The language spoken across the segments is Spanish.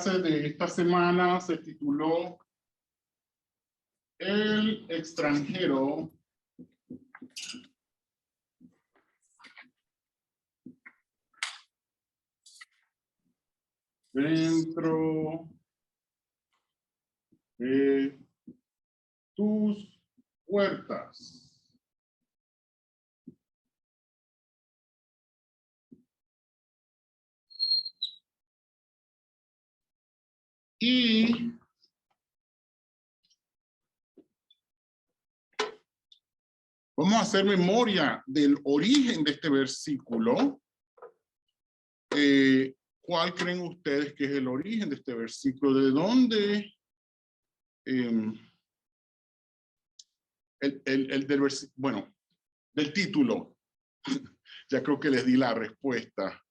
clase de esta semana se tituló El extranjero dentro de tus puertas. Y vamos a hacer memoria del origen de este versículo. ¿Cuál creen ustedes que es el origen de este versículo? ¿De dónde? Bueno, del título. Ya creo que les di la respuesta.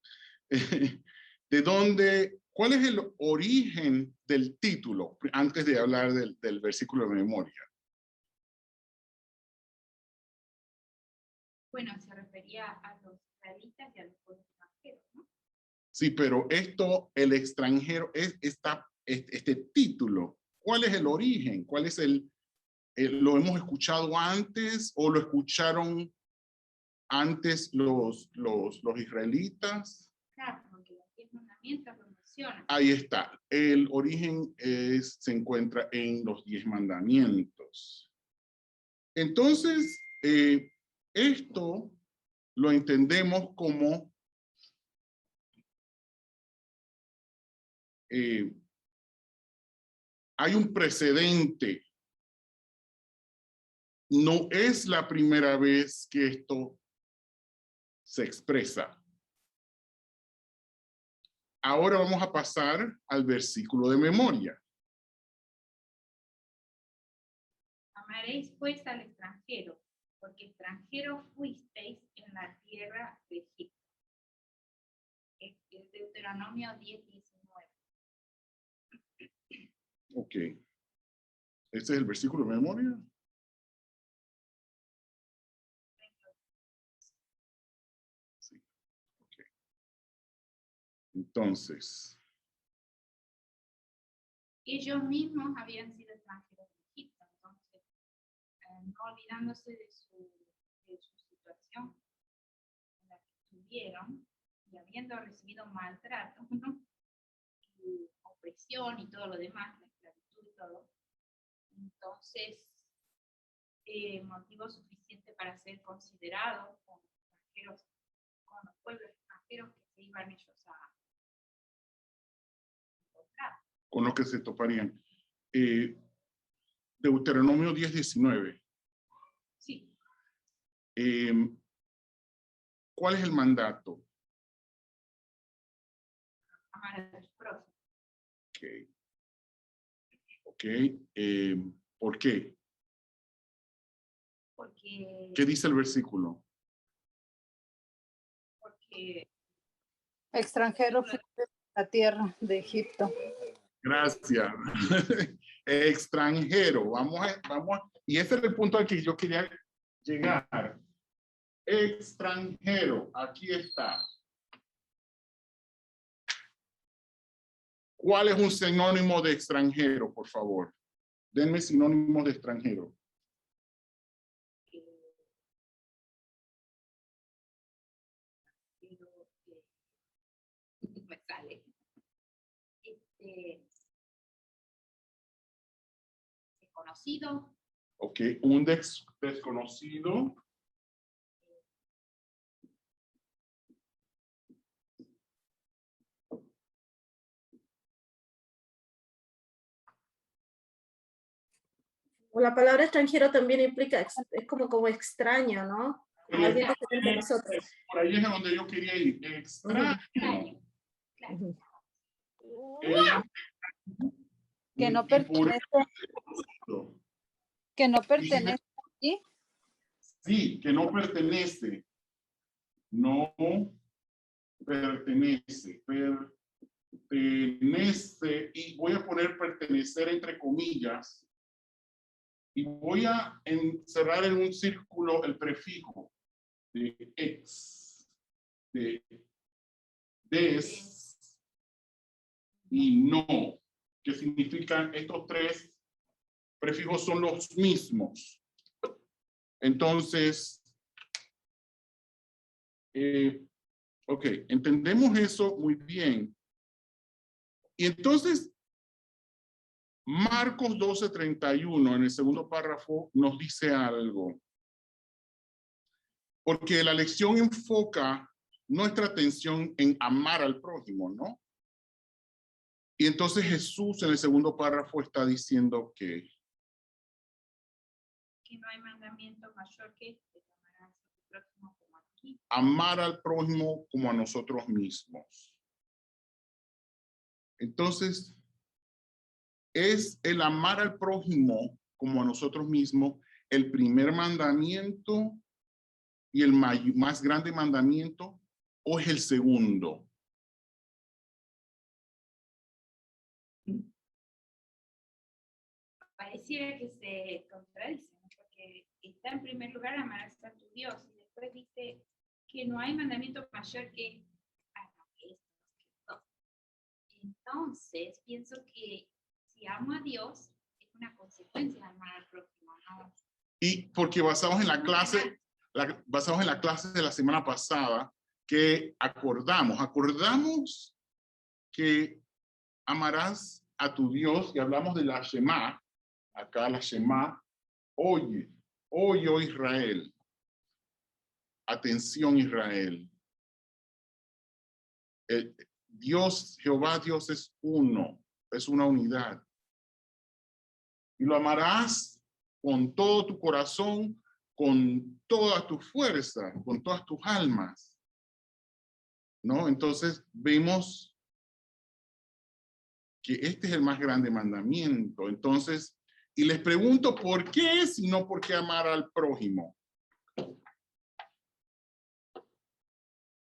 ¿De dónde? ¿Cuál es el origen del título? Antes de hablar del versículo de memoria. Bueno, se refería a los israelitas y a los pueblos extranjeros, ¿no? Sí, pero el extranjero, este título, ¿cuál es el origen? ¿Cuál es lo hemos escuchado antes o lo escucharon antes los israelitas? Claro, porque los 10 mandamientos lo mencionan. Ahí está. El origen se encuentra en los 10 mandamientos. Entonces, esto lo entendemos como hay un precedente. No es la primera vez que esto se expresa. Ahora vamos a pasar al versículo de memoria. Amaréis pues al extranjero, porque extranjero fuisteis en la tierra de Egipto. Es Deuteronomio 10:19. Ok. ¿Este es el versículo de memoria? Sí. Ok. Entonces. Ellos mismos habían sido extranjeros de Egipto, entonces, no olvidándose de su situación en la que estuvieron y habiendo recibido maltrato, ¿no? Y opresión y todo lo demás, la esclavitud y todo, entonces motivo suficiente para ser considerados como extranjeros, con los pueblos extranjeros que se iban ellos a encontrar. Con lo que se toparían. Deuteronomio 10:19. Sí. ¿Cuál es el mandato? Amar a los prójimos. Ok. ¿Por qué? Porque. ¿Qué dice el versículo? Porque. Extranjero fuiste de la tierra de Egipto. Gracias. Extranjero. Vamos. Y ese es el punto al que yo quería llegar. Extranjero. Aquí está. ¿Cuál es un sinónimo de extranjero, por favor? Denme sinónimos de extranjero. Me sale. Desconocido. Ok, un desconocido. La palabra extranjero también implica, es como extraño, ¿no? Como alguien diferente a nosotros. Por ahí es a donde yo quería ir. Extraño. Claro. Que no pertenece. Que no pertenece aquí. Sí, que no pertenece. No pertenece. Pertenece. Y voy a poner pertenecer entre comillas. Y voy a encerrar en un círculo el prefijo de ex, de des, y no, que significan estos tres prefijos son los mismos. Entonces, ok, entendemos eso muy bien. Y entonces, Marcos 12:31, en el segundo párrafo, nos dice algo. Porque la lección enfoca nuestra atención en amar al prójimo, ¿no? Y entonces Jesús en el segundo párrafo está diciendo que no hay mandamiento mayor que este, amarás a tu prójimo como a ti. Amar al prójimo como a nosotros mismos. Entonces, es el amar al prójimo como a nosotros mismos el primer mandamiento y el más grande mandamiento, o es el segundo. Pareciera que se contradice, ¿no? Porque está en primer lugar amarás a tu Dios y después dice que no hay mandamiento mayor que esto. Entonces pienso que si amo a Dios es una consecuencia de amar al prójimo, ¿no? Y porque basados en la clase de la semana pasada, que acordamos que amarás a tu Dios, y hablamos de la Shema, acá la Shema, oye, oh Israel, atención Israel, Dios, Jehová Dios es uno, es una unidad, y lo amarás con todo tu corazón, con toda tu fuerza, con todas tus almas, ¿no? Entonces vemos que este es el más grande mandamiento. Entonces, y les pregunto, ¿por qué si no por qué amar al prójimo?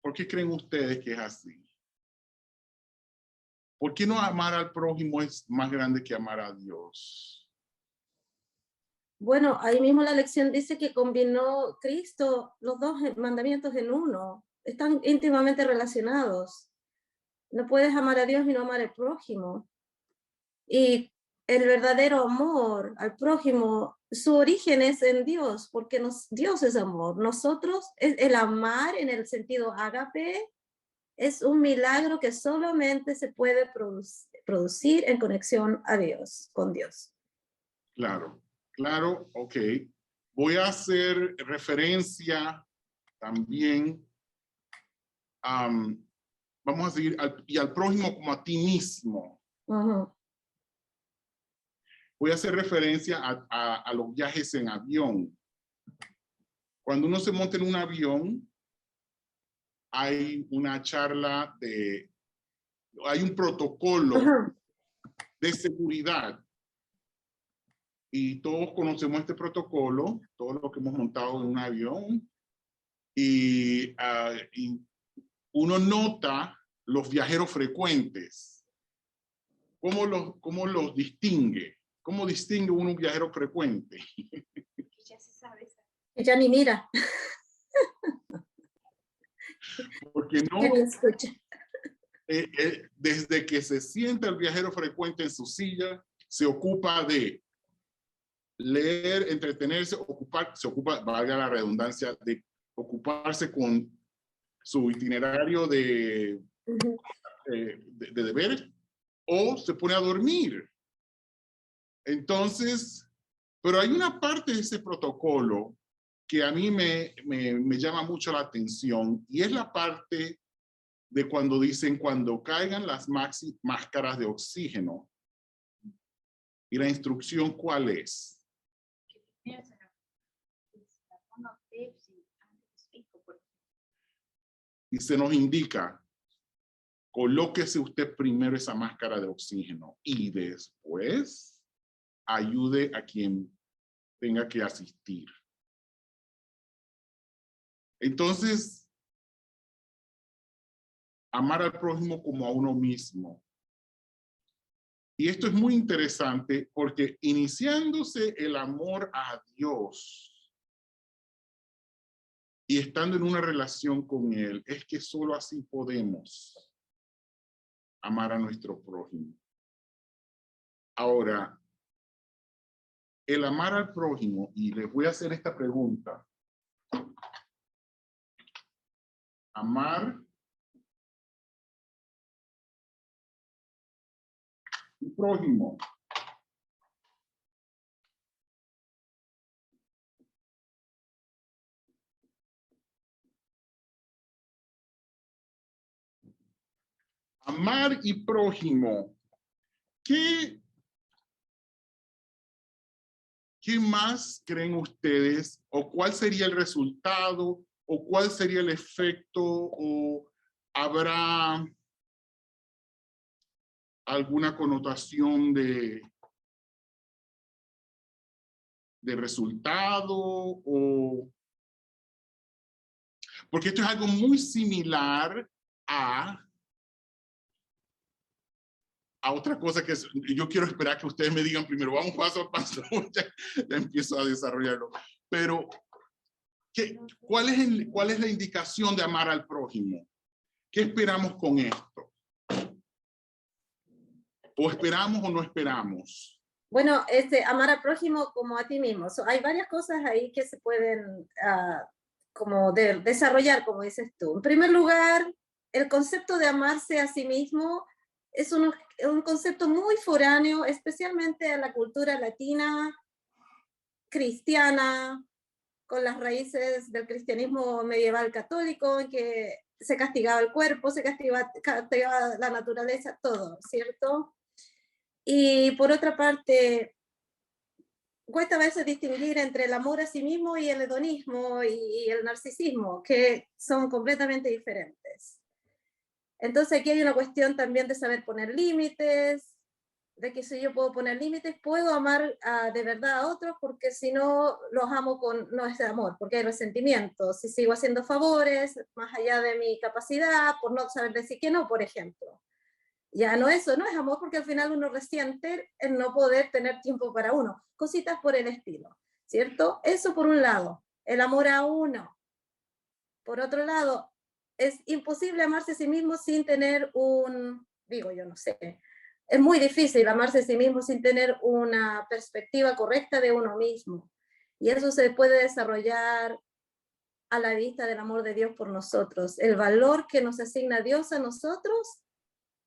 ¿Por qué creen ustedes que es así? ¿Por qué no amar al prójimo es más grande que amar a Dios? Bueno, ahí mismo la lección dice que combinó Cristo los dos mandamientos en uno. Están íntimamente relacionados. No puedes amar a Dios y no amar al prójimo. Y el verdadero amor al prójimo, su origen es en Dios, porque Dios es amor. Nosotros, el amar en el sentido ágape, es un milagro que solamente se puede producir en conexión a Dios, con Dios. Claro, claro, ok. Voy a hacer referencia también, vamos a seguir, al prójimo como a ti mismo. Uh-huh. Voy a hacer referencia a los viajes en avión. Cuando uno se monta en un avión, hay una charla hay un protocolo Uh-huh. de seguridad. Y todos conocemos este protocolo, todos los que hemos montado en un avión. Y uno nota los viajeros frecuentes. ¿Cómo los distingue? ¿Cómo distingue uno un viajero frecuente? Ya se sabe. Ya ni mira. Porque no, Ya ni escucha. desde que se sienta el viajero frecuente en su silla, se ocupa de leer, entretenerse, se ocupa, valga la redundancia, de ocuparse con su itinerario de deberes, o se pone a dormir. Entonces, pero hay una parte de ese protocolo que a mí me llama mucho la atención, y es la parte de cuando dicen cuando caigan las máscaras de oxígeno. Y la instrucción, ¿cuál es? Y se nos indica, colóquese usted primero esa máscara de oxígeno y después ayude a quien tenga que asistir. Entonces, amar al prójimo como a uno mismo. Y esto es muy interesante porque iniciándose el amor a Dios y estando en una relación con Él, es que solo así podemos amar a nuestro prójimo. Ahora, el amar al prójimo, y les voy a hacer esta pregunta. Amar al prójimo. Amar y prójimo. ¿Qué más creen ustedes? ¿O cuál sería el resultado? ¿O cuál sería el efecto? ¿O habrá alguna connotación de resultado? O porque esto es algo muy similar a otra cosa que yo quiero esperar que ustedes me digan primero. Vamos paso a paso, ya empiezo a desarrollarlo. Pero, ¿cuál es la indicación de amar al prójimo? ¿Qué esperamos con esto? ¿O esperamos o no esperamos? Bueno, amar al prójimo como a ti mismo. Hay varias cosas ahí que se pueden como desarrollar, como dices tú. En primer lugar, el concepto de amarse a sí mismo es un concepto muy foráneo, especialmente a la cultura latina, cristiana, con las raíces del cristianismo medieval católico, en que se castigaba el cuerpo, se castigaba la naturaleza, todo, ¿cierto? Y por otra parte, cuesta a veces distinguir entre el amor a sí mismo y el hedonismo y el narcisismo, que son completamente diferentes. Entonces aquí hay una cuestión también de saber poner límites, de que si yo puedo poner límites, puedo amar de verdad a otros, porque si no, los amo no es de amor, porque hay resentimiento. Si sigo haciendo favores, más allá de mi capacidad, por no saber decir que no, por ejemplo. Ya no, eso no es amor, porque al final uno resiente el no poder tener tiempo para uno. Cositas por el estilo, ¿cierto? Eso por un lado, el amor a uno. Por otro lado, es imposible amarse a sí mismo sin tener yo no sé, es muy difícil amarse a sí mismo sin tener una perspectiva correcta de uno mismo. Y eso se puede desarrollar a la vista del amor de Dios por nosotros. El valor que nos asigna Dios a nosotros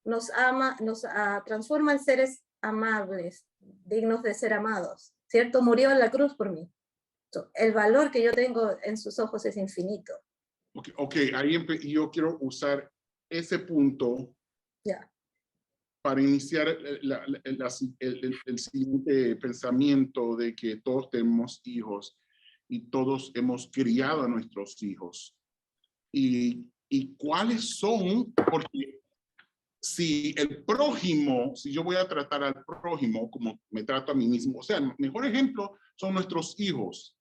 nos ama, nos transforma en seres amables, dignos de ser amados, ¿cierto? Murió en la cruz por mí. El valor que yo tengo en sus ojos es infinito. Ok, ahí yo quiero usar ese punto para iniciar el siguiente pensamiento de que todos tenemos hijos y todos hemos criado a nuestros hijos. ¿Y cuáles son? Porque si el prójimo, si yo voy a tratar al prójimo como me trato a mí mismo, o sea, el mejor ejemplo son nuestros hijos.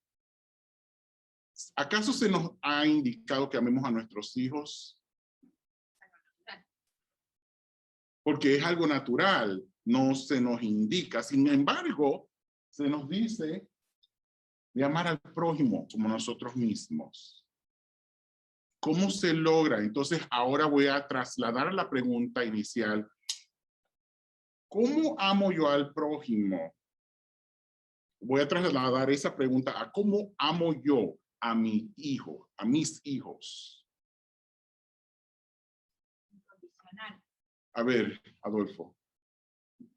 ¿Acaso se nos ha indicado que amemos a nuestros hijos? Porque es algo natural, no se nos indica. Sin embargo, se nos dice de amar al prójimo como nosotros mismos. ¿Cómo se logra? Entonces, ahora voy a trasladar la pregunta inicial. ¿Cómo amo yo al prójimo? Voy a trasladar esa pregunta a cómo amo yo a mi hijo, a mis hijos. A ver, Adolfo.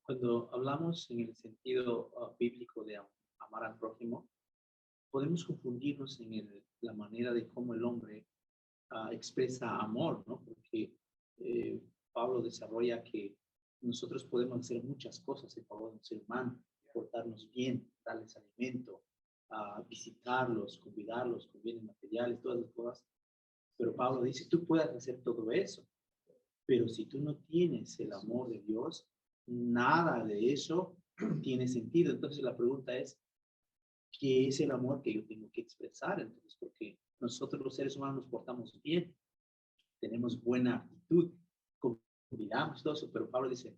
Cuando hablamos en el sentido bíblico de amar al prójimo, podemos confundirnos en la manera de cómo el hombre expresa amor, ¿no? Porque Pablo desarrolla que nosotros podemos hacer muchas cosas en favor de un ser humano, portarnos bien, darles alimento, visitarlos, convidarlos con bienes materiales, todas las cosas. Pero Pablo dice, tú puedes hacer todo eso, pero si tú no tienes el amor de Dios, nada de eso tiene sentido. Entonces la pregunta es, ¿qué es el amor que yo tengo que expresar? Entonces, porque nosotros los seres humanos nos portamos bien, tenemos buena actitud, convidamos todo eso, pero Pablo dice,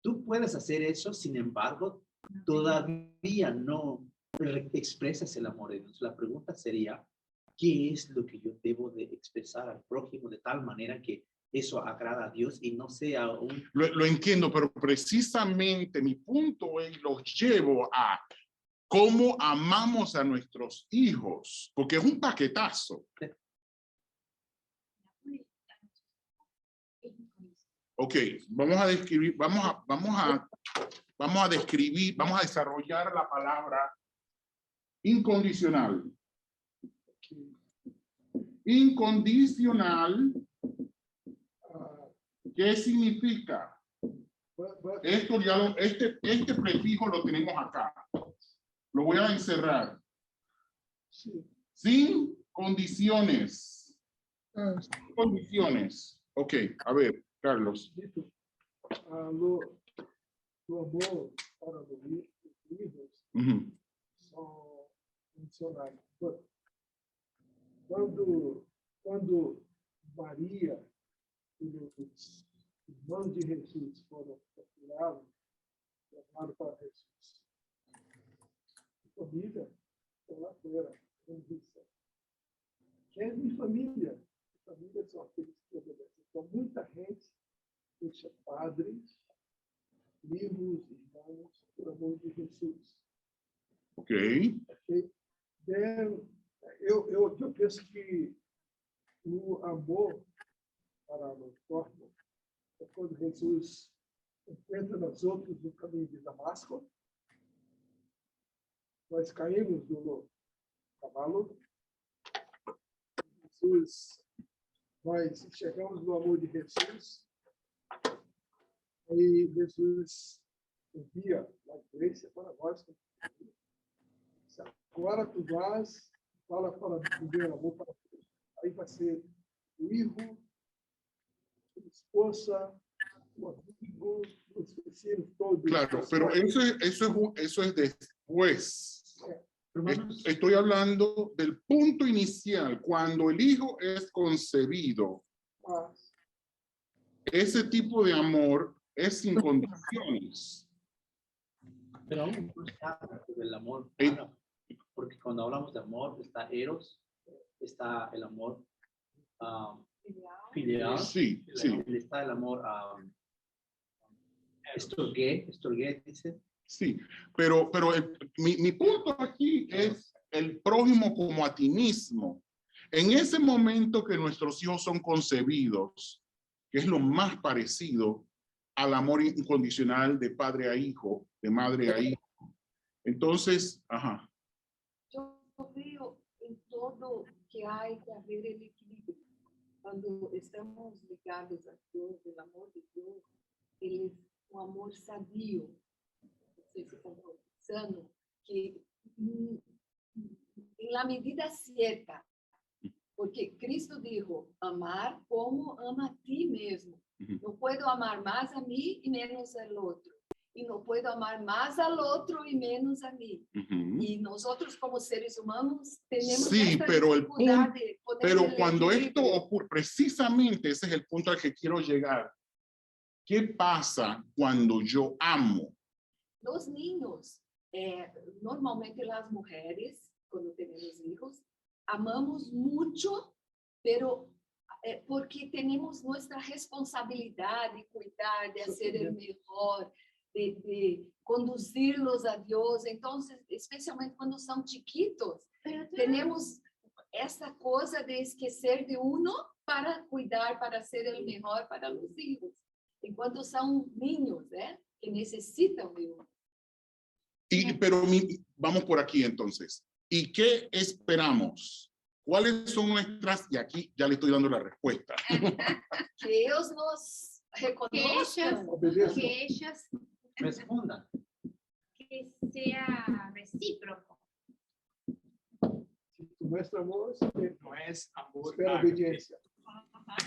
tú puedes hacer eso, sin embargo, todavía no expresas el amor de Dios. La pregunta sería, ¿qué es lo que yo debo de expresar al prójimo de tal manera que eso agrada a Dios y no sea un... Lo entiendo, pero precisamente mi punto es, los llevo a cómo amamos a nuestros hijos, porque es un paquetazo. Ok, vamos a describir, vamos a desarrollar la palabra incondicional. Incondicional, ¿qué significa? Esto ya este prefijo lo tenemos acá. Lo voy a encerrar. Sin condiciones. Sin condiciones. Ok, a ver, Carlos. No amor para los hijos Ujú. são funcionais. Quando Maria e os irmãos de Jesus foram procurados, levaram para Jesus. A família está lá fora, como disse. Quem é minha família? Família são aqueles que obedecem. Então, muita gente deixa padres, livros, irmãos, por amor de Jesus. Ok. Eu penso que o amor para o corpo é quando Jesus encontra nós outros no caminho de Damasco. Nós caímos do cavalo. Jesus, nós chegamos no amor de Jesus. E Jesus envia a igreja para nós. Agora tu vais, fala para viver amor para Deus. Aí vai ser o filho, a esposa, o amigo, os vecinos todos. Claro, pero eso es después. Estoy hablando del punto inicial, cuando el hijo es concebido. Ese tipo de amor es sin condiciones. Pero aún no se habla del amor, porque cuando hablamos de amor está Eros, está el amor filial, Sí, sí. está el amor estorgué, dice. Sí, pero mi punto aquí es el prójimo como a ti mismo. En ese momento que nuestros hijos son concebidos, que es lo más parecido al amor incondicional de padre a hijo, de madre a hijo. Entonces, ajá. Yo veo en todo que hay que haber el equilibrio. Cuando estamos ligados a Dios, el amor de Dios, Él es un amor sabio, ese amor sano, que en la medida cierta, porque Cristo dijo, amar como ama a ti mesmo. No puedo amar más a mí y menos al otro. Y no puedo amar más al otro y menos a mí. Y nosotros como seres humanos tenemos esta dificultad de poner pero cuando esto ocurre, precisamente ese es el punto al que quiero llegar. ¿Qué pasa cuando yo amo? Los niños, normalmente las mujeres, cuando tenemos hijos, amamos mucho, pero porque tenemos nuestra responsabilidad de cuidar, de hacer el mejor, de conducirlos a Dios. Entonces, especialmente cuando son chiquitos, tenemos esa cosa de esquecer de uno para cuidar, para hacer el mejor para los hijos. Enquanto son niños, que necesitan de uno. Pero vamos por aquí entonces. ¿Y qué esperamos? ¿Cuáles son nuestras? Y aquí ya le estoy dando la respuesta. Que ellos nos reconozcan. Queixas, Respondan. que sea recíproco. Nuestro amor No es amor. espera obediencia.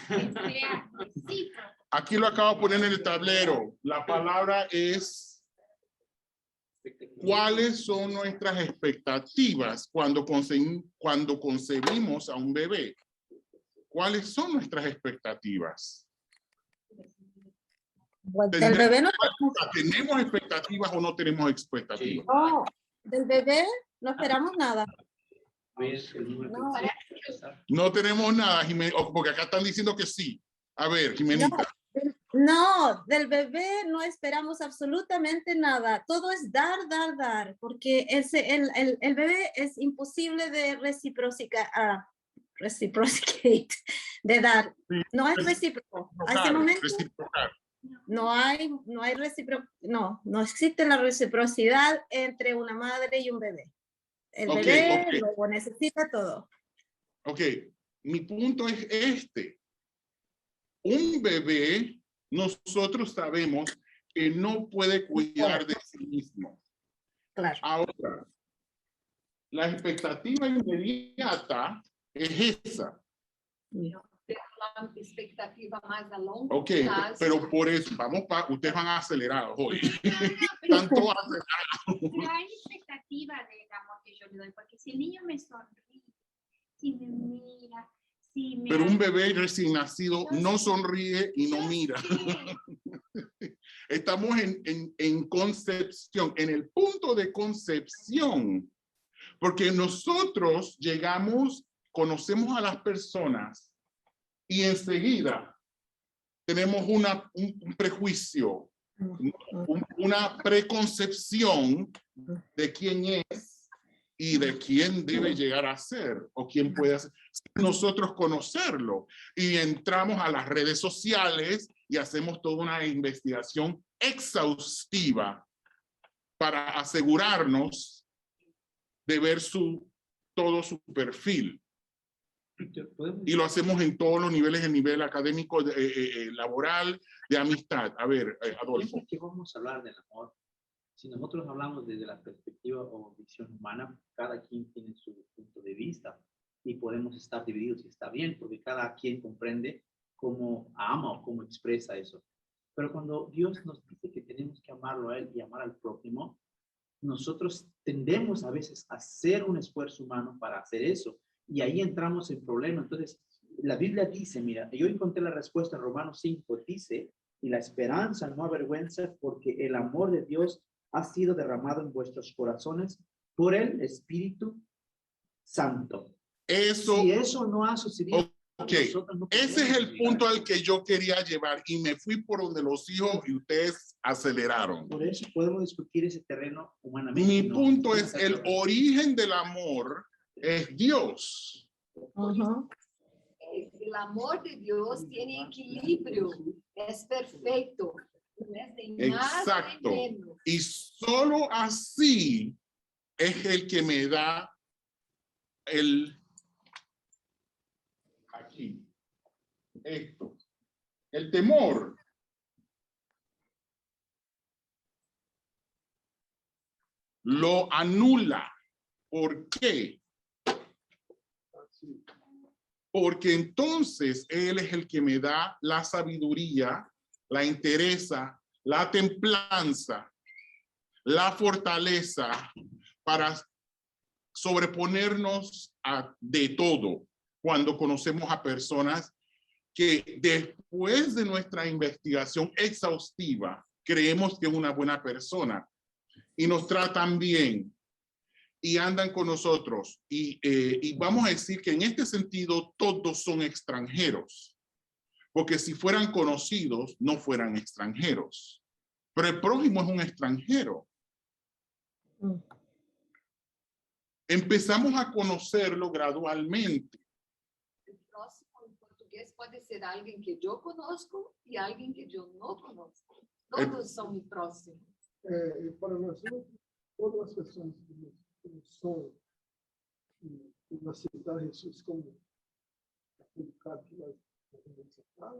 Que sea recíproco. Aquí lo acabo de poner en el tablero. La palabra es ¿cuáles son nuestras expectativas cuando concebimos a un bebé? ¿Cuáles son nuestras expectativas? Del bebé no, ¿Tenemos expectativas o no tenemos expectativas? no, del bebé no esperamos nada. ¿Ves el número No. que- No tenemos nada, Jimena, porque acá están diciendo que sí. A ver, Jimenita. No, del bebé no esperamos absolutamente nada. Todo es dar, dar, dar, porque el bebé es imposible de reciprocate, de dar. No hay recíproco. A ese momento Reciprocar. no existe la reciprocidad entre una madre y un bebé. El Ok, bebé ok. lo necesita todo. Ok, mi punto es este. Un bebé, nosotros sabemos que no puede cuidar de sí mismo. Claro. Ahora, la expectativa inmediata es esa. Pero la expectativa más a longo Ok, plazo. pero por eso, ustedes van acelerados hoy. Pero Están todos acelerados. hay expectativa del amor que yo le doy, porque si el niño me sonríe, si me mira, si me... Pero un bebé recién nacido no sonríe y no Yo mira. sé. Estamos en concepción, en el punto de concepción, porque nosotros llegamos, conocemos a las personas y enseguida tenemos un prejuicio, una preconcepción de quién es y de quién debe llegar a ser o quién puede ser. Nosotros conocerlo y entramos a las redes sociales y hacemos toda una investigación exhaustiva para asegurarnos de ver todo su perfil. Y lo hacemos en todos los niveles, el nivel académico, laboral, de amistad. A ver, Adolfo. Siempre que vamos a hablar del amor, si nosotros hablamos desde la perspectiva o visión humana, cada quien tiene su punto de vista y podemos estar divididos y está bien, porque cada quien comprende cómo ama o cómo expresa eso. Pero cuando Dios nos dice que tenemos que amarlo a Él y amar al prójimo, nosotros tendemos a veces a hacer un esfuerzo humano para hacer eso. Y ahí entramos en problemas. Entonces, la Biblia dice, mira, yo encontré la respuesta en Romanos 5, dice, y la esperanza no avergüenza porque el amor de Dios ha sido derramado en vuestros corazones por el Espíritu Santo. Eso, Si eso no ha sucedido, ok, no ese es el podemos punto llegar. al que yo quería llevar y me fui por donde los hijos y ustedes aceleraron. Por eso podemos discutir ese terreno humanamente. Mi no, punto no es el origen del amor es Dios. El amor de Dios tiene equilibrio, es perfecto. No es de más Exacto. ni menos. Y solo así es el que me da el temor. Lo anula. ¿Por qué? Porque entonces Él es el que me da la sabiduría, la entereza, la templanza, la fortaleza para sobreponernos de todo cuando conocemos a personas que después de nuestra investigación exhaustiva creemos que es una buena persona y nos tratan bien y andan con nosotros y vamos a decir que en este sentido todos son extranjeros, porque si fueran conocidos no fueran extranjeros, pero el prójimo es un extranjero. Empezamos a conocerlo gradualmente. El próximo en portugués puede ser alguien que yo conozco y alguien que yo no conozco. Todos son mi próximo. Para nós, todas as pessoas que são e nós citar Jesus como aquele cara que nós vamos citar,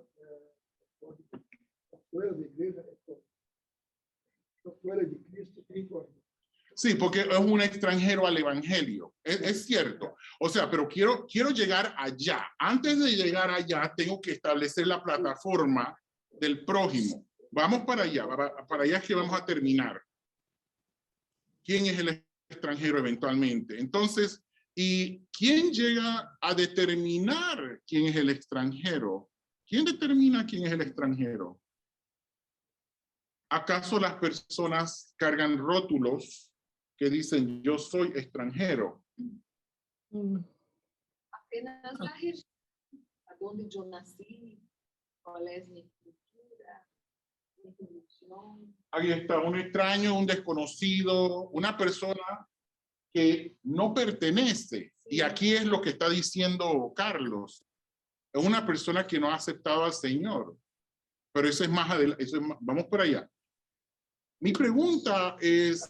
fora da igreja, fora de Cristo, é importante. Sí, porque es un extranjero al evangelio. Es cierto. O sea, pero quiero llegar allá. Antes de llegar allá, tengo que establecer la plataforma del prójimo. Vamos para allá. Para allá es que vamos a terminar. ¿Quién es el extranjero eventualmente? Entonces, ¿y quién llega a determinar quién es el extranjero? ¿Quién determina quién es el extranjero? ¿Acaso las personas cargan rótulos que dicen yo soy extranjero? Apenas la región, a donde yo nací, cuál es mi cultura, mi religión. Ahí está, un extraño, un desconocido, una persona que no pertenece. Y aquí es lo que está diciendo Carlos. Es una persona que no ha aceptado al Señor. Pero eso es más adelante, vamos por allá. Mi pregunta es...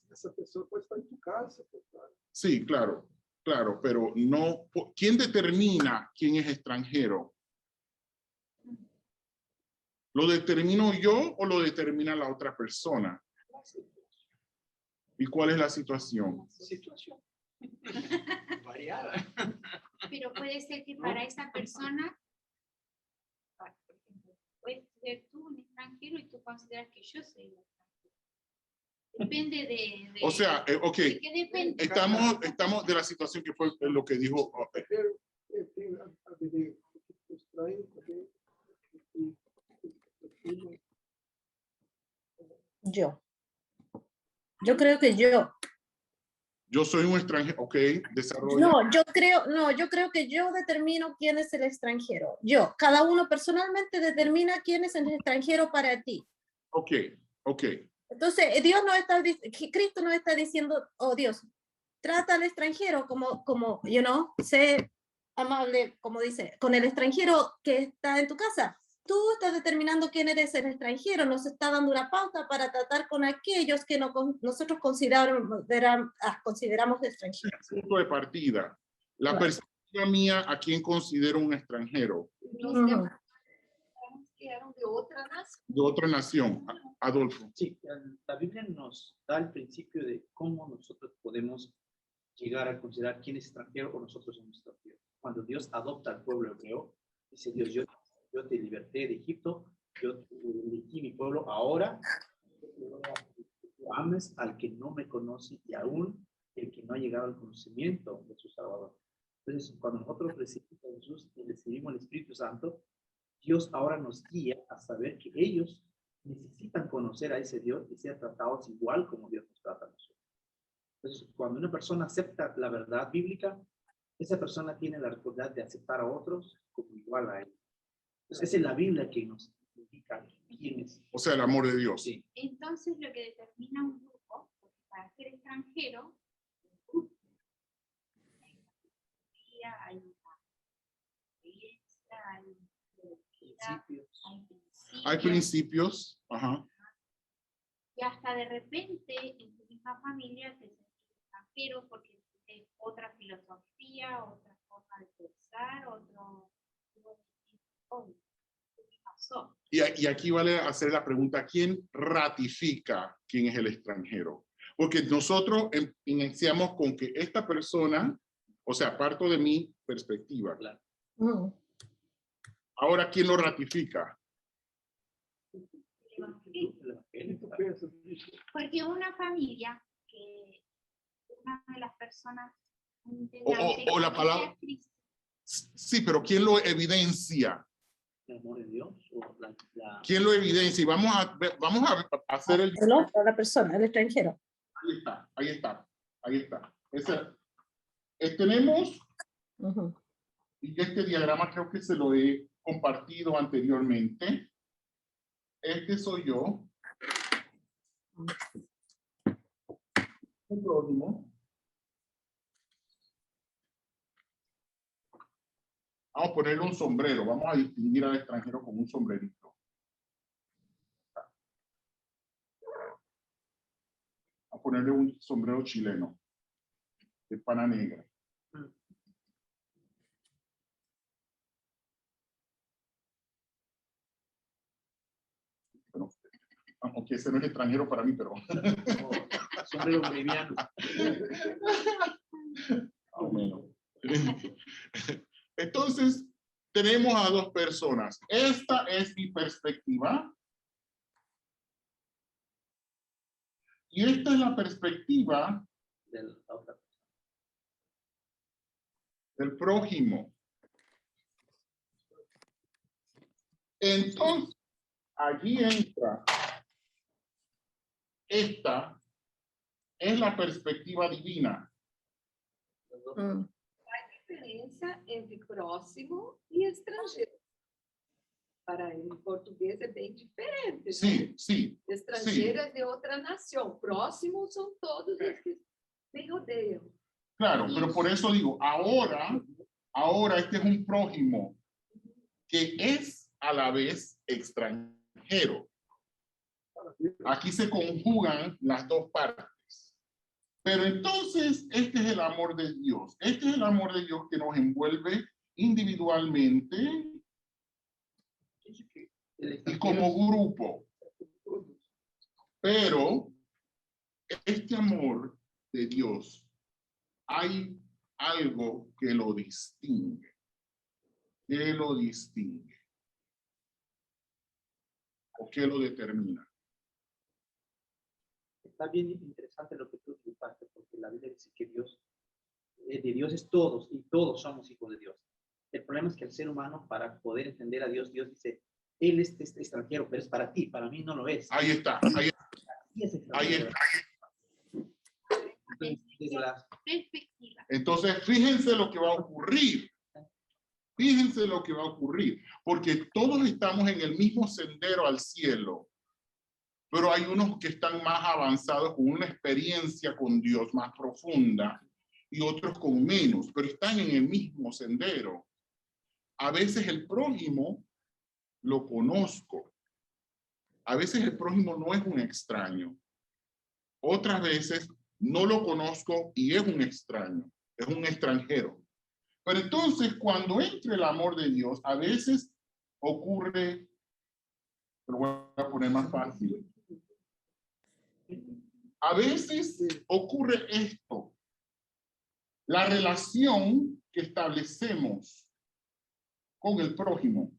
Essa pessoa pode estar em tu casa, pode estar. Sí, claro, claro, pero no... ¿Quién determina quién es extranjero? ¿Lo determino yo o lo determina la otra persona? ¿Y cuál es la situación? Situación variada. Pero puede ser que para esa persona, por ejemplo, puedes ser tú un extranjero y tú consideras que yo soy un extranjero. Depende de O sea, ok, ¿de qué depende? estamos de la situación que fue lo que dijo. Tem a ver com o estranho também. Yo creo que yo. Yo soy un extranjero, ok, desarrolla. yo creo que yo determino quién es el extranjero. Yo, cada uno personalmente determina quién es el extranjero para ti. Ok, ok. Entonces, Cristo nos está diciendo, oh Dios, trata al extranjero como, sé amable, como dice, con el extranjero que está en tu casa. Tú estás determinando quién eres el extranjero, nos está dando una pauta para tratar con aquellos que nosotros consideramos extranjeros. Punto de partida. La perspectiva mía a quien considero un extranjero. Los demás que eran de otra nación. De otra nación. Adolfo. Sí, la Biblia nos da el principio de cómo nosotros podemos llegar a considerar quién es extranjero o nosotros somos extranjeros. Cuando Dios adopta al pueblo hebreo, dice Dios, yo te liberté de Egipto, yo te elegí mi pueblo, ahora ames al que no me conoce y aún el que no ha llegado al conocimiento de su Salvador. Entonces, cuando nosotros recibimos a Jesús y recibimos el Espíritu Santo, Dios ahora nos guía a saber que ellos necesitan conocer a ese Dios y ser tratados igual como Dios nos trata a nosotros. Entonces, cuando una persona acepta la verdad bíblica, esa persona tiene la responsabilidad de aceptar a otros como igual a él. Entonces, esa es la Biblia que nos indica quién es. O sea, el amor de Dios. Sí. Entonces, lo que determina un grupo, porque para ser extranjero, hay una experiencia, hay Principios. Hay principios. Ajá. y hasta de repente en tu misma familia te sientes extranjero porque es otra filosofía, otra forma de pensar, otro... ¿Qué pasó? Y aquí vale hacer la pregunta, ¿quién ratifica quién es el extranjero? Porque nosotros iniciamos con que esta persona, o sea, parto de mi perspectiva. Claro. Ahora, ¿quién lo ratifica? Porque una familia que una de las personas O la palabra... Sí, pero ¿quién lo evidencia? El amor de Dios. O ¿Quién lo evidencia? Y vamos a hacer el... La persona, el extranjero. Ahí está, ahí está, ahí está. Tenemos, y este diagrama creo que se lo he compartido anteriormente. Este soy yo. El próximo. Vamos a ponerle un sombrero. Vamos a distinguir al extranjero con un sombrerito. A ponerle un sombrero chileno de pana negra. Bueno, aunque ese no es extranjero para mí, pero... sombrero boliviano. Entonces, tenemos a dos personas. Esta es mi perspectiva. Y esta es la perspectiva del prójimo. Entonces, allí entra. Esta es la perspectiva divina. Hay diferencia entre próximo y extranjero. para em português é bem diferente, né? Sí, sí. Estrangeiras de outra nação. Próximos são todos os que me rodeiam. Claro, pero por eso digo, ahora este es un prójimo que es a la vez extranjero. Aquí se conjugan las dos partes. Pero entonces, este es el amor de Dios. Este es el amor de Dios que nos envuelve individualmente El y extranjero como grupo. Pero este amor de Dios, hay algo que lo distingue. ¿Qué lo distingue? ¿O qué lo determina? Está bien interesante lo que tú explicaste, porque la Biblia dice que Dios, de Dios es todos, y todos somos hijos de Dios. El problema es que el ser humano, para poder entender a Dios, Dios dice, Él es extranjero, pero es para ti, para mí no lo es. Ahí está, ahí Sí es ahí extranjero. está. Entonces, desde la Perspectiva. Entonces, fíjense lo que va a ocurrir. Fíjense lo que va a ocurrir, porque todos estamos en el mismo sendero al cielo, pero hay unos que están más avanzados con una experiencia con Dios más profunda y otros con menos, pero están en el mismo sendero. A veces el prójimo lo conozco. A veces el prójimo no es un extraño. Otras veces no lo conozco y es un extraño, es un extranjero. Pero entonces, cuando entra el amor de Dios, a veces ocurre, lo voy a poner más fácil. A veces ocurre esto. La relación que establecemos con el prójimo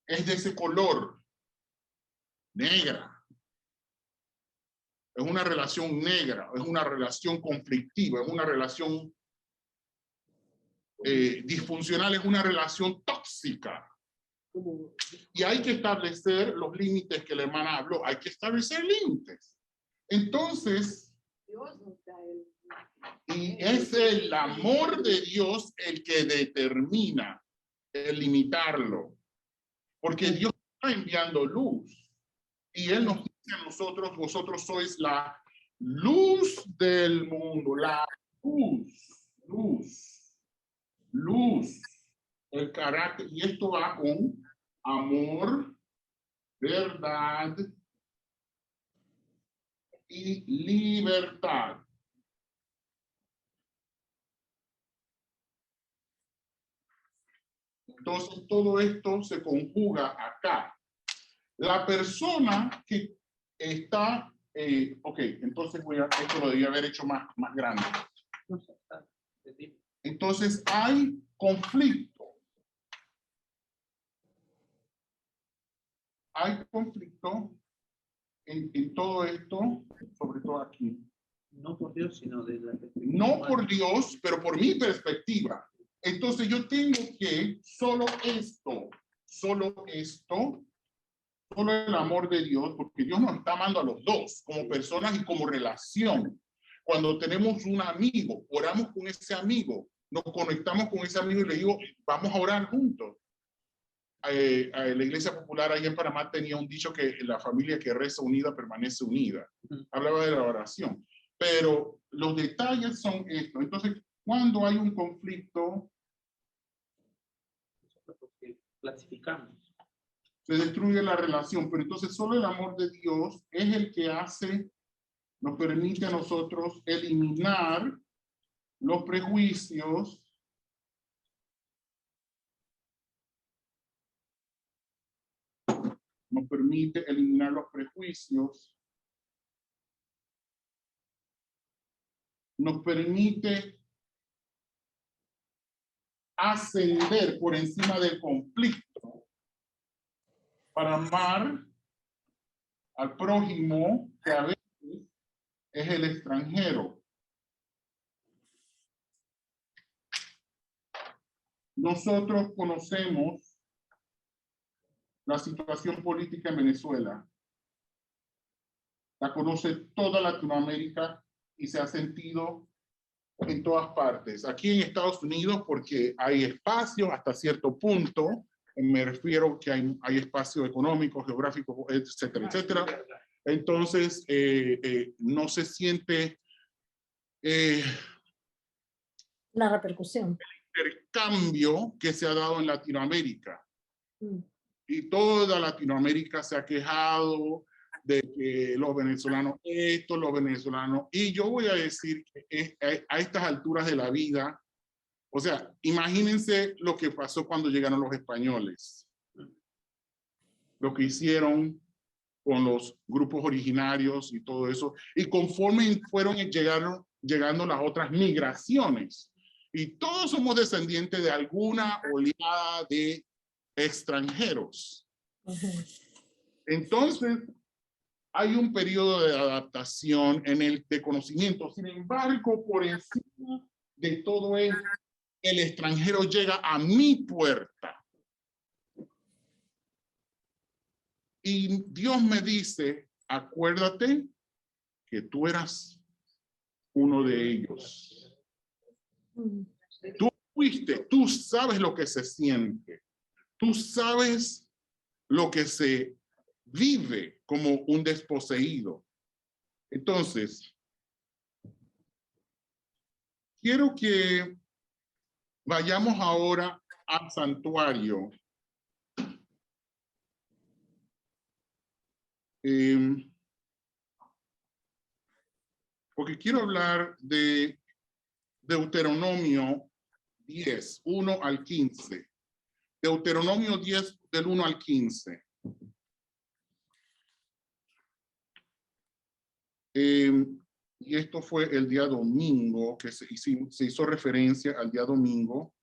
es de ese color, negra. Es una relación negra, es una relación conflictiva, es una relación disfuncional, es una relación tóxica. Y hay que establecer los límites que la hermana habló, hay que establecer límites. Entonces, Dios nos dá el... y es el amor de Dios el que determina el limitarlo. Porque Dios está enviando luz. Y Él nos dice a nosotros, vosotros sois la luz del mundo, la luz, el carácter, y esto va con amor, verdad y libertad. Entonces todo esto se conjuga acá. La persona que está, ok, entonces esto lo debía haber hecho más grande. no sé, está- Entonces hay conflicto. Hay conflicto en todo esto, sobre todo aquí. no por Dios, sino de la perspectiva No humana. por Dios, pero por mi perspectiva. Entonces yo tengo que solo el amor de Dios, porque Dios nos está amando a los dos, como personas y como relación. Cuando tenemos un amigo, oramos con ese amigo, nos conectamos con ese amigo y le digo, vamos a orar juntos. La Iglesia Popular ahí en Panamá tenía un dicho que la familia que reza unida permanece unida. Hablaba de la oración. Pero los detalles son estos. Entonces, cuando hay un conflicto, Porque clasificamos. se destruye la relación. Pero entonces solo el amor de Dios es el que nos permite a nosotros eliminar los prejuicios nos permite eliminar los prejuicios, nos permite ascender por encima del conflicto para amar al prójimo que a veces es el extranjero. Nosotros conocemos la situación política en Venezuela. La conoce toda Latinoamérica y se ha sentido en todas partes. Aquí en Estados Unidos, porque hay espacio hasta cierto punto, me refiero que hay espacio económico, geográfico, etcétera, etcétera. Entonces, no se siente La repercusión. intercambio que se ha dado en Latinoamérica. Y toda Latinoamérica se ha quejado de que los venezolanos esto, los venezolanos, y yo voy a decir que a estas alturas de la vida, o sea, imagínense lo que pasó cuando llegaron los españoles, lo que hicieron con los grupos originarios y todo eso, y conforme fueron llegando las otras migraciones, y todos somos descendientes de alguna oleada de extranjeros. Entonces, hay un periodo de adaptación de conocimiento. Sin embargo, por encima de todo esto, el extranjero llega a mi puerta. Y Dios me dice, acuérdate que tú eras uno de ellos. Tú fuiste, tú sabes lo que se siente. Tú sabes lo que se vive como un desposeído. Entonces, quiero que vayamos ahora al santuario. Porque quiero hablar de Deuteronomio 10, 1 al 15. Deuteronomio 10, del 1 al 15. Y esto fue el día domingo, que se hizo referencia al día domingo,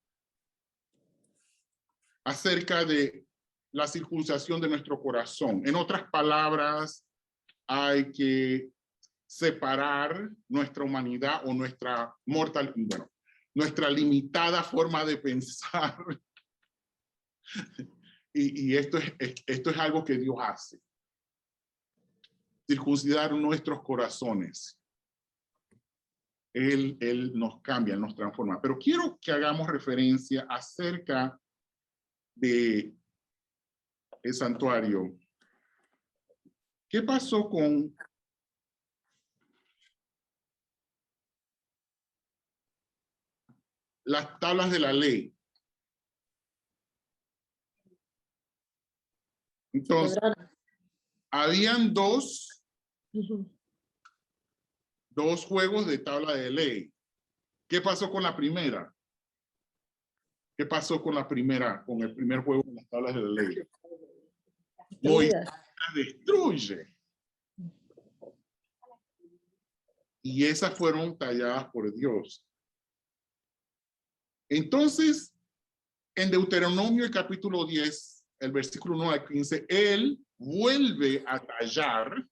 acerca de la circuncisión de nuestro corazón. En otras palabras, hay que separar nuestra humanidad o nuestra nuestra limitada forma de pensar. Y esto es algo que Dios hace. Circuncidar nuestros corazones. Él nos cambia, nos transforma. Pero quiero que hagamos referencia acerca de el santuario. ¿Qué pasó con las tablas de la ley? Entonces, habían dos juegos de tabla de ley. ¿Qué pasó con la primera? ¿Qué pasó con la primera, con el primer juego de las tablas de la ley? Moisés la destruye. Y esas fueron talladas por Dios. Entonces, en Deuteronomio, el capítulo 10, el versículo 1 al 15, él vuelve a tallar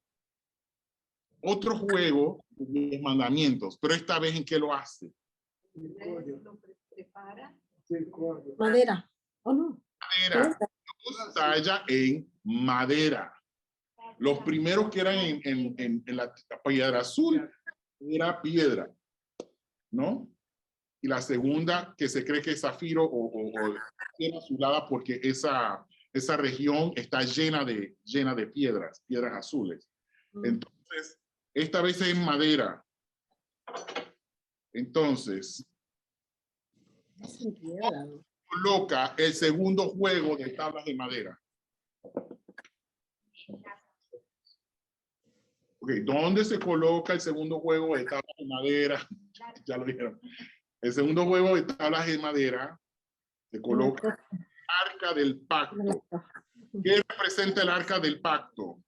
otro juego de 10 mandamientos, pero esta vez ¿en qué lo hace? Lo prepara. Madera, ¿o no? Madera. Dios talla en madera. Los primeros que eran en la piedra azul era piedra, ¿no? Y la segunda que se cree que es zafiro o piedra azulada porque esa región está llena de piedras azules. Entonces, esta vez es madera. Entonces, coloca el segundo juego de tablas de madera. Okay, ¿dónde se coloca el segundo juego de tablas de madera? Ya lo dijeron. El segundo juego de tablas de madera se coloca en el arca del pacto. ¿Qué representa el arca del pacto?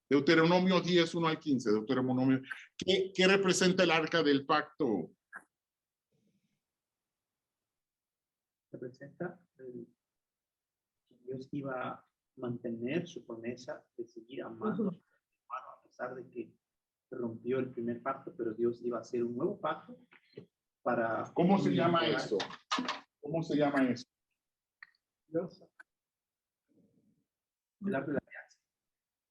Deuteronomio 10, 1 al 15. Deuteronomio. ¿Qué representa el arca del pacto? Representa que Dios iba a mantener su promesa de seguir amando a pesar de que rompió el primer pacto, pero Dios iba a hacer un nuevo pacto para... ¿Cómo se llama eso? ¿Cómo se llama eso? El arca de la alianza.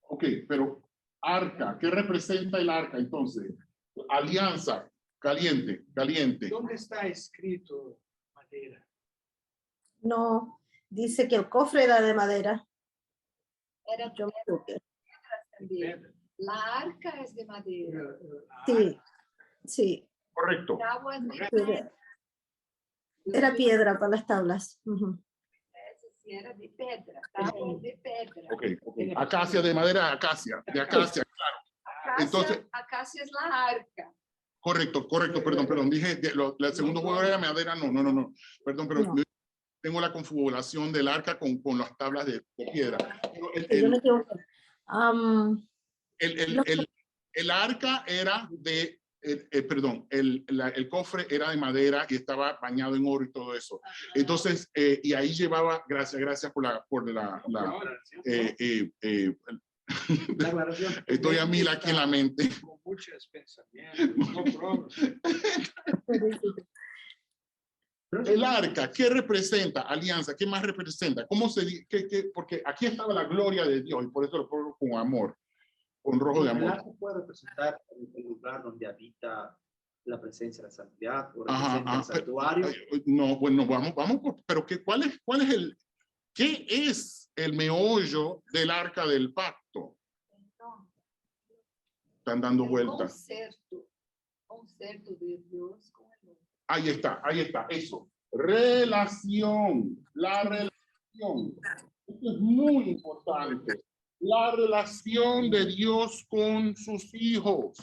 Ok, pero arca, ¿qué representa el arca entonces? Alianza, caliente. ¿Dónde está escrito madera? No, dice que el cofre era de madera. Era Yo me equivoqué. también. La arca es de madera. Sí, sí. Correcto. El agua es de Era, madera. era piedra para las tablas. Ujú. Ese sí era de pedra. Tabla es de pedra. Ok, ok. Acacia de madera, acacia. De acacia, claro. Acacia, Entonces- acacia es la arca. Correcto, perdón. Dije, el segundo juego era de madera, no. Perdón, pero No. tengo la configuración del arca con las tablas de piedra. Pero Yo me equivoqué. el arca era de, perdón, el cofre era de madera y estaba bañado en oro y todo eso. Entonces, y ahí llevaba, gracias por la La aclaración. estoy a mil aquí en la mente. Con muchos pensamientos, no pruebas. El arca, ¿qué representa? Alianza, ¿qué más representa? ¿Cómo se porque aquí estaba la gloria de Dios y por eso lo pongo con amor, con rojo de El amor. arca puede representar el lugar donde habita la presencia de la santidad o Ajá, representa el santuario. No, bueno, vamos, pero ¿cuál qué es el meollo del arca del pacto? Están dando El vueltas. concerto de Dios con el hombre. Ahí está, eso. Relación, la relación. Esto es muy importante. La relación de Dios con sus hijos.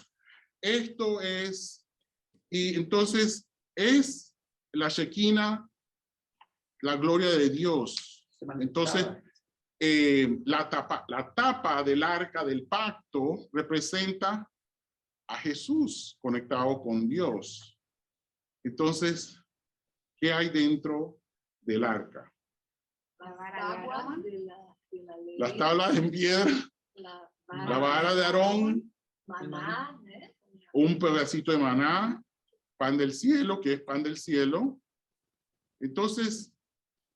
Esto es, y entonces es la Shekinah, la gloria de Dios. Se manifestaba. Entonces, la tapa del arca del pacto representa a Jesús conectado con Dios. Entonces, ¿qué hay dentro del arca? La vara de Aarón. De la ley. Las tablas en piedra, La la vara de Aarón, maná, ¿eh? un pedacito de maná, pan del cielo, que es pan del cielo. Entonces,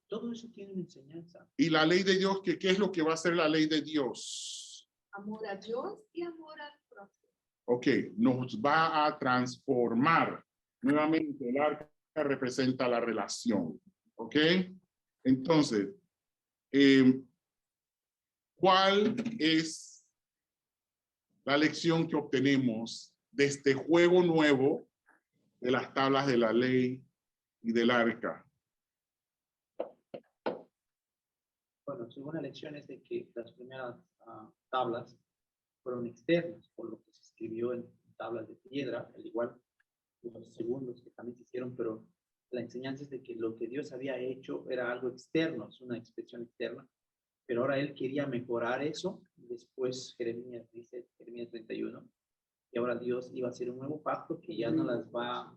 Todo eso tiene una enseñanza. y la ley de Dios, ¿qué es lo que va a hacer la ley de Dios? Amor a Dios y amor al prójimo. Ok, nos va a transformar. Nuevamente, el arca representa la relación. Ok, entonces, ¿cuál es la lección que obtenemos de este juego nuevo de las tablas de la ley y del arca? Bueno, según la lección es de que las primeras tablas fueron externas, por lo que se escribió en tablas de piedra, al igual que los segundos que también se hicieron, pero la enseñanza es de que lo que Dios había hecho era algo externo, es una expresión externa, pero ahora Él quería mejorar eso. Después Jeremías dice, Jeremías 31, y ahora Dios iba a hacer un nuevo pacto que ya no las va a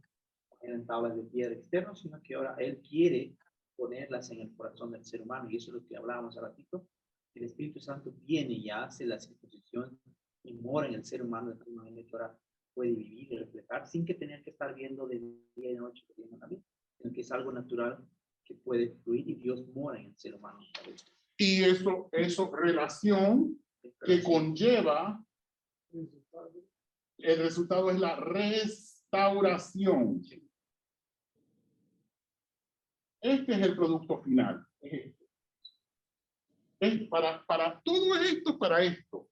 poner en tablas de piedra externas, sino que ahora Él quiere ponerlas en el corazón del ser humano, y eso es lo que hablábamos hace ratito. El Espíritu Santo viene y hace la circuncisión y mora en el ser humano de tal manera que ahora puede vivir y reflejar sin que tener que estar viendo de día y de noche, también, sino que es algo natural que puede fluir y Dios mora en el ser humano. Y eso relación que conlleva, el resultado es la restauración. Este es el producto final. Es para todo esto, para esto.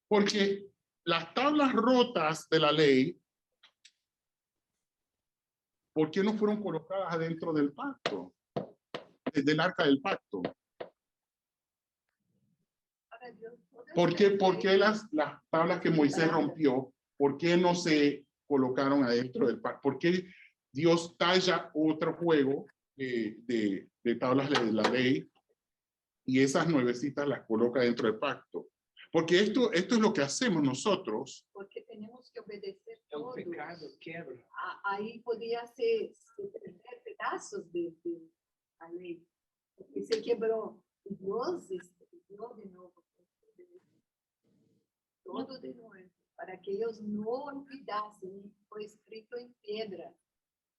Porque las tablas rotas de la ley, ¿por qué no fueron colocadas adentro del pacto? Del arca del pacto. Para Dios poder ¿Por qué las tablas que Moisés rompió, por qué no se colocaron adentro del pacto? ¿Por qué Dios talla otro juego de tablas de la ley y esas nuevecitas las coloca dentro del pacto? Porque esto es lo que hacemos nosotros. Porque tenemos que obedecer El todo. pecado quebra. Ahí podía se perder pedazos de la ley. Porque se quebró. Y Dios dio de nuevo. Todo de nuevo. Para que ellos no olvidasen. Fue escrito en piedra.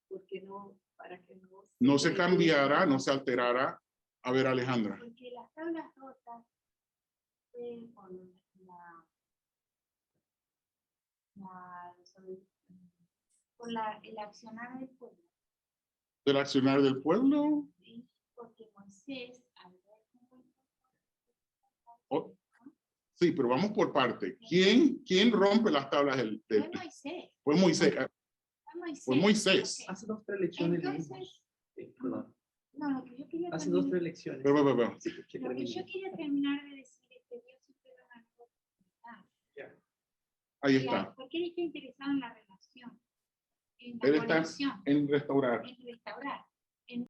Porque no, para que No se cambiara, no se alterara. A ver, Alejandra. Porque las tablas rotas fue con el accionar del pueblo. Del accionar del pueblo. ¿Sí? porque Moisés, al ver cómo Oh, sí, pero vamos por parte. ¿Quién rompe las tablas fue Moisés, Fue Moisés. fue Moisés. Fue Moisés. Ok. Hace 2 o 3 lecciones Entonces, leímos. Perdón. no, lo que yo quería Hace 2 o 3 terminar, lecciones. Pero. Sí, que lo que yo termine. quería terminar de decir es que Dios siempre da una nueva oportunidad. Ya. Ahí está. Porque él está interesado en la relación, en la Él está conexión, en restaurar. en restaurar.